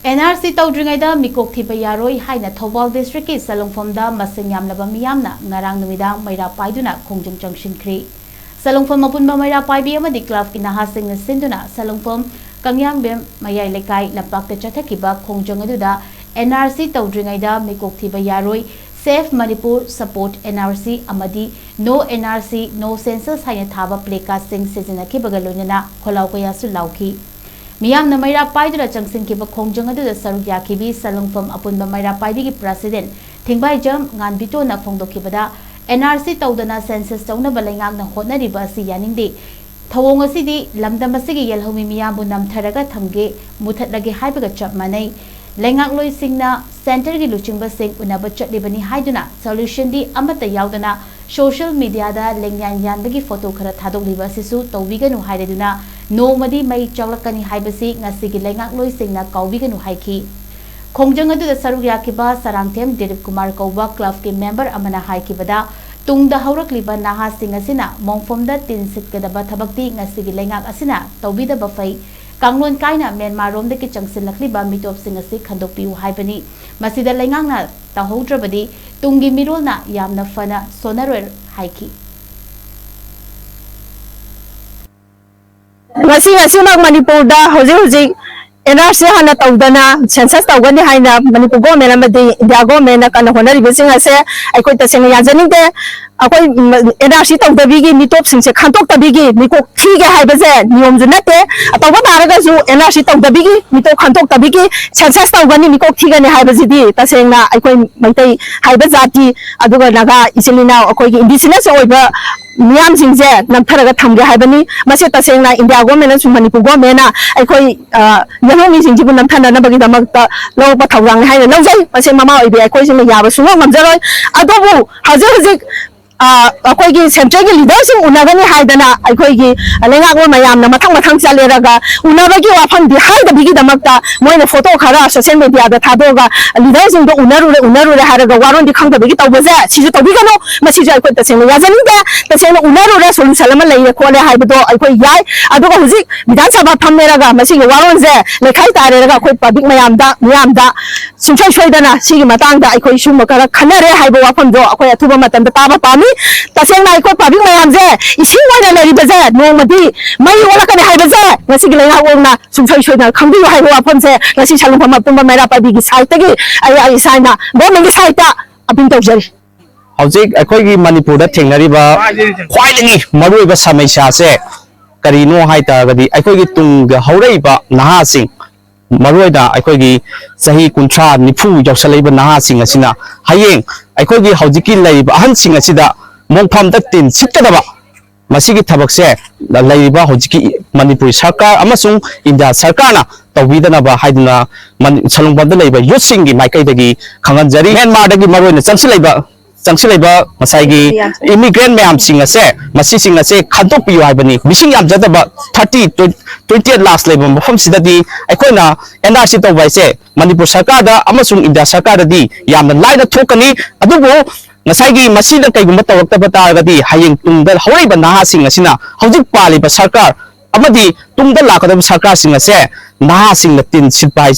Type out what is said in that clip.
NRC Toudringeida Mikok Thiba Yaroi Haina Thoubal District ki Salungpham da masing Yamlaba Miyamna ngarang numidang MEIRA PAIDUNA KHONGJANG CHANGSINKHRE Salungpham mapunba MEIRA PAIBI amadi club inahasing na sinduna Salungpham Kangyang Bem Mayai Lekai Lampakta Chathakiba KHONGJANG aduda NRC Toudringeida Mikok Thiba Yaroi Safe Manipur Support NRC amadi No NRC No Census Haina Thoubal Playcasting Sizinakhibaga loinana kholau kaya su lauki Miyamna MEIRA PAIDUNA CHANGSINKHRE KHONGJANG aduda saruk yakibi Salungpham apunba MEIRA PAIBI ki president Thingbai Jam Nganbito na phongdokhibada NRC Toudana census taunaba leingakna hotnariba asi yaningde thawong asidi lamdam asigi yelhomi miyambu namtharaga thamge muthatlage haibaga chap manai leingak singna center gi luchingba sing unaba chatlibani haiduna solution di amata yaudana social media da lengyan yanbagi photo khara thadokliba sisu tawbiganu haiduna nomadi mai chaglakani haibasi ngasigi leingak singna kawbiganu haiki KHONGJANG aduda saruk yakiba Salungpham Dilip Kumar Kauba club ke member amana haikibada tungda haurakliba naha sing asina mongfomda tin sitkadaba thabakti ngasigi leingak asina tawbida bafai kanglon kaina Myanmar romde ki changsinlakliba mitop sing asi khandokpiu haibani masida leingakna tahoudrabadi tungi mirolna yamna fana sonarwer haiki ngasi manipur da hoji NRC Haina Thoubal census tawgani haina manipur government amadi India government kana honari besing ase aikoi taseng yajaning de akoi NRC tawdabigi mitop singse khantok tabigi Mikok Thiga haibaje niyom ju nate atawba daraga ju NRC tawdabigi mitop khantok tabigi census tawgani Mikok Thiga ne haibaji di taseng na aikoi maitai haiba jati aduga naga isilina akoi indigenous oiba Miyam singse namtharaga thamge haibani mase tasengna India government su manipur government na aikoi yahongi singjibu namthana nabagi damakta lawpa thawrang haina lawjai mase mama oibe aikoi sing yaba sunga ngamjaroi adobu hajik akoi gi central gi leader sing unagani haidana aikoi gi lengak wa mayam na mathang chaleraga unabagi wafam di haida bigi damakta moina photo khara social media da thadoga leader sing do unarure haraga waron di khangda bigi tawbaje siju tawbigano masi jai koi taseng yazani da taseng unarure solution lama leire khole haibado aikoi yai aduga hujik bidan sabha thammeraga masi gi waron je lekhai tareraga koi public mayam da sumchai shoidana sigi matang da aikoi summa kara khanare haibo wafam do akoi athuba matam da taba pami taseng na aikoi public mayam je ising waina leri baje nomadi mai wala kane haibaje ngasi gi leina wongna sumchai shoidana khangbi haibo wafam je ngasi Salungpham apumba MEIRA PAIBI gi site gi ai saina government gi site apin tawjari Hojik akhoi manipur da thengnariba khwailani maruiba samaisya se karino haita gadi akhoi tung haureiba naha sing maruida akhoi sahi kuntra nifu jawsalaiba naha sing asina hayeng akhoi hojiki leiba ahan sing asida mongpham da tin sitkadaba masigi thabakse leiba hojiki manipur sarkar amasung India sarkar na tawbidana ba haiduna Salungpham da leiba yosingi maikaidagi khanganjari Myanmar dagi maruina changsilaiba masai immigrant mayam sing ase masi sing ase khantok piu haibani bising yam jadaba 28 lakhs leiba mafam sidadi aikoina NRC tawbai se manipur sarkar da amasung India sarkar da di yamna laina thokani adubu ngasai gi masi da kaigumba tawakta taragadi hayeng tungda hawaiba naha sing asina hojik paliba sarkar amadi tungda lakadaba sarkar sing ase naha sing na tin sitpai